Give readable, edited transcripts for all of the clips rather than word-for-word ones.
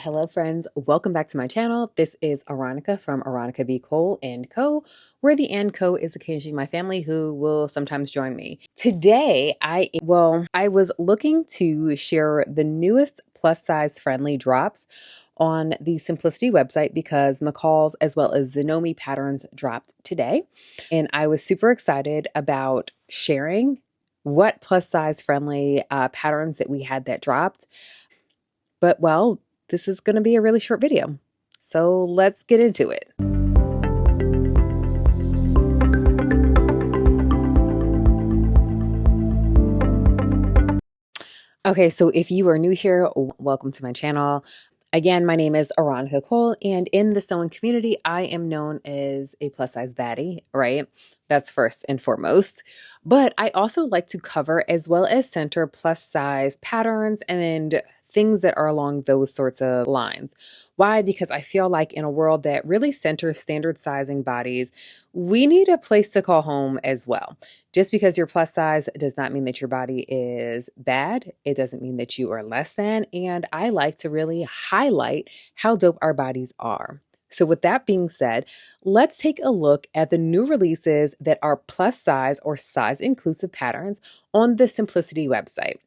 Hello friends, welcome back to my channel. This is Aaronica from Aaronica v. Cole & Co, where the & Co is occasionally my family who will sometimes join me. Today, I was looking to share the newest plus size friendly drops on the Simplicity website because McCall's as well as the KnowMe patterns dropped today. And I was super excited about sharing what plus size friendly patterns that we had that dropped. But this is going to be a really short video. So let's get into it. Okay, so if you are new here, welcome to my channel. Again, my name is Aaronica Cole, and in the sewing community, I am known as a plus size baddie, right? That's first and foremost. But I also like to cover as well as center plus size patterns and things that are along those sorts of lines. Why? Because I feel like in a world that really centers standard sizing bodies, we need a place to call home as well. Just because you're plus size does not mean that your body is bad. It doesn't mean that you are less than. And I like to really highlight how dope our bodies are. So with that being said, let's take a look at the new releases that are plus size or size inclusive patterns on the Simplicity website.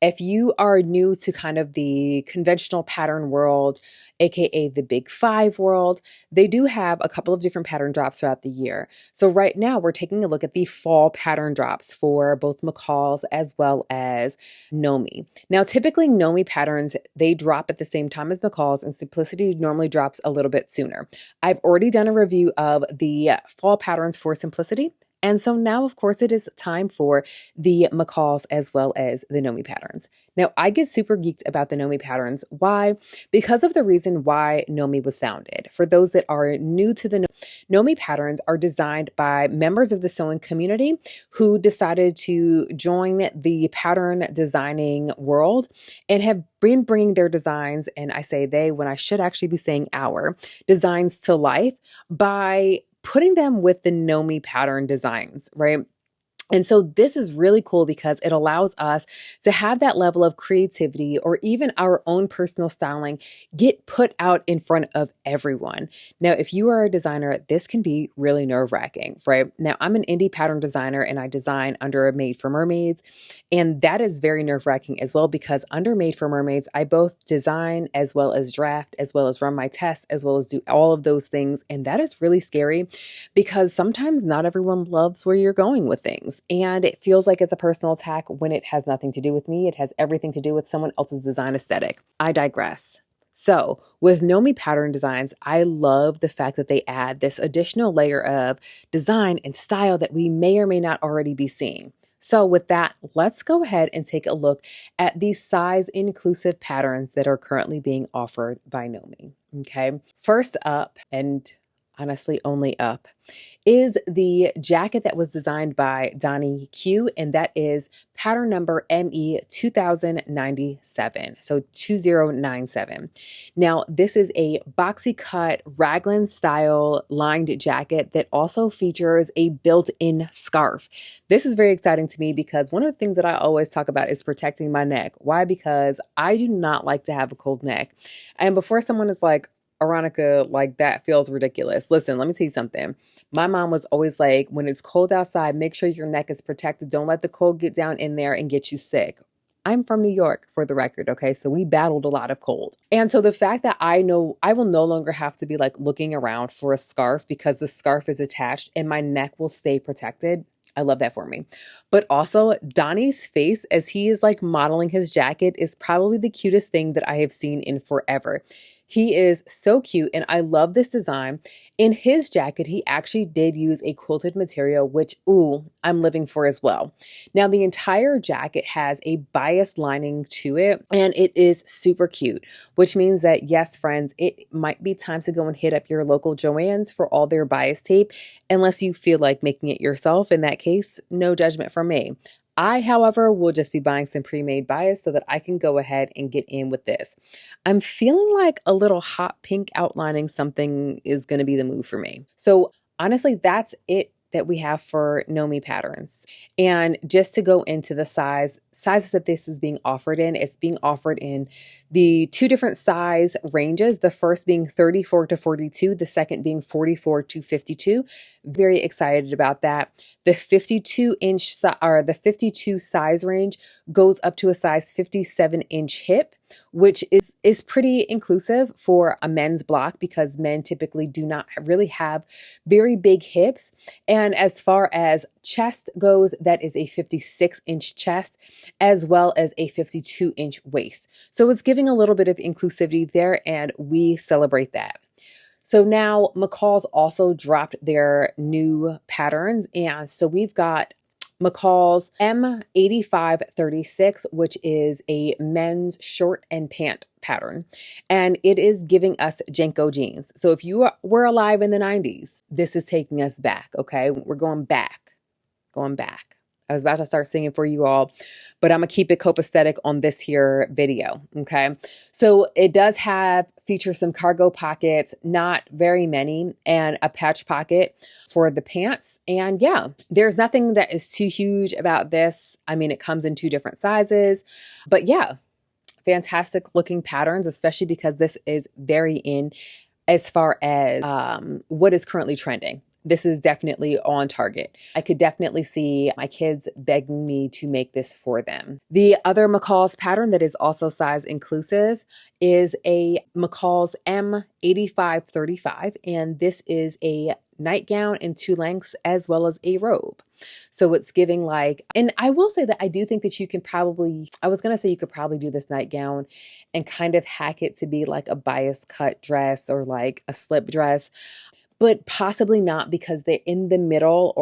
If you are new to kind of the conventional pattern world, aka the Big Five world, they do have a couple of different pattern drops throughout the year. So right now we're taking a look at the fall pattern drops for both McCall's as well as KnowMe. Now, typically KnowMe patterns, they drop at the same time as McCall's, and Simplicity normally drops a little bit sooner. I've already done a review of the fall patterns for Simplicity. And so now, of course, it is time for the McCalls as well as the KnowMe patterns. Now, I get super geeked about the KnowMe patterns. Why? Because of the reason why KnowMe was founded. For those that are new to the KnowMe patterns are designed by members of the sewing community who decided to join the pattern designing world and have been bringing their designs, and I say they when I should actually be saying our designs to life by putting them with the KnowMe pattern designs, right? And so this is really cool because it allows us to have that level of creativity or even our own personal styling get put out in front of everyone. Now, if you are a designer, this can be really nerve-wracking, right? Now, I'm an indie pattern designer and I design under Made for Mermaids. And that is very nerve-wracking as well because under Made for Mermaids, I both design as well as draft, as well as run my tests, as well as do all of those things. And that is really scary because sometimes not everyone loves where you're going with things. And it feels like it's a personal attack when it has nothing to do with me. It has everything to do with someone else's design aesthetic. I digress. So with KnowMe pattern designs, I love the fact that they add this additional layer of design and style that we may or may not already be seeing. So with that, let's go ahead and take a look at these size inclusive patterns that are currently being offered by KnowMe. Okay. First up, and honestly only up, is the jacket that was designed by Donnie Q, and that is pattern number ME 2097, so 2097. Now, this is a boxy cut raglan style lined jacket that also features a built-in scarf. This is very exciting to me because one of the things that I always talk about is protecting my neck. Why? Because I do not like to have a cold neck. And before someone is like, Aaronica, like that feels ridiculous. Listen, let me tell you something. My mom was always like, when it's cold outside, make sure your neck is protected. Don't let the cold get down in there and get you sick. I'm from New York, for the record, okay? So we battled a lot of cold. And so the fact that I know I will no longer have to be like looking around for a scarf because the scarf is attached and my neck will stay protected. I love that for me. But also Donnie's face as he is like modeling his jacket is probably the cutest thing that I have seen in forever. He is so cute and I love this design. In his jacket, he actually did use a quilted material, which, ooh, I'm living for as well. Now, the entire jacket has a bias lining to it and it is super cute, which means that, yes, friends, it might be time to go and hit up your local Joann's for all their bias tape, unless you feel like making it yourself. In that case, no judgment from me. I, however, will just be buying some pre-made bias so that I can go ahead and get in with this. I'm feeling like a little hot pink outlining something is going to be the move for me. So honestly, that's it that we have for KnowMe patterns. And just to go into the sizes that this is being offered in, it's being offered in the two different size ranges, the first being 34 to 42, the second being 44 to 52. Very excited about that. The 52-inch or the 52 size range goes up to a size 57-inch hip, which is pretty inclusive for a men's block because men typically do not really have very big hips. And as far as chest goes, that is a 56-inch chest as well as a 52-inch waist. So it's giving a little bit of inclusivity there, and we celebrate that. So now McCall's also dropped their new patterns. And so we've got McCall's M8536, which is a men's short and pant pattern. And it is giving us Jenko jeans. So if you were alive in the 90s, this is taking us back, okay? We're going back. I was about to start singing for you all, but I'm gonna keep it copacetic on this here video, okay? So it does feature some cargo pockets, not very many, and a patch pocket for the pants. And yeah, there's nothing that is too huge about this. I mean, it comes in two different sizes, but yeah, fantastic looking patterns, especially because this is very in as far as what is currently trending. This is definitely on target. I could definitely see my kids begging me to make this for them. The other McCall's pattern that is also size inclusive is a McCall's M8535, and this is a nightgown in two lengths as well as a robe. So it's giving like, and I will say that I do think that you can probably, I was going to say you could probably do this nightgown and kind of hack it to be like a bias cut dress or like a slip dress, but possibly not, because they're in the middle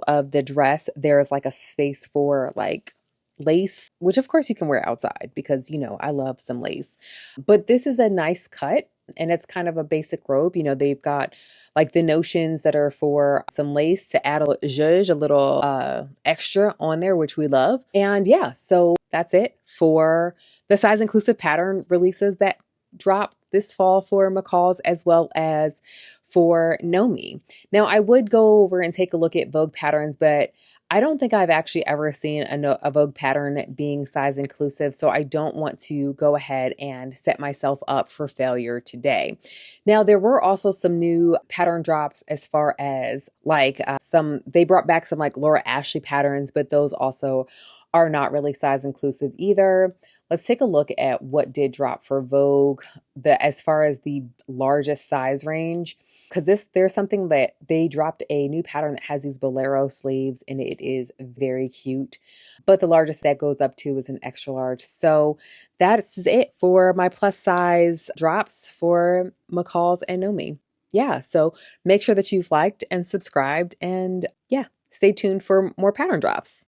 of the dress, there's like a space for like lace, which of course you can wear outside because, you know, I love some lace. But this is a nice cut and it's kind of a basic robe. You know, they've got like the notions that are for some lace to add a zhuzh, a little extra on there, which we love. And yeah, so that's it for the size inclusive pattern releases that drop this fall for McCall's as well as for KnowMe. Now, I would go over and take a look at Vogue patterns, but I don't think I've actually ever seen a Vogue pattern being size inclusive, so I don't want to go ahead and set myself up for failure today. Now, there were also some new pattern drops as far as like they brought back some like Laura Ashley patterns, but those also are not really size inclusive either. Let's take a look at what did drop for Vogue, as far as the largest size range. Because there's something that they dropped a new pattern that has these bolero sleeves and it is very cute. But the largest that goes up to is an extra large. So that's it for my plus size drops for McCall's and KnowMe. Yeah, so make sure that you've liked and subscribed, and yeah, stay tuned for more pattern drops.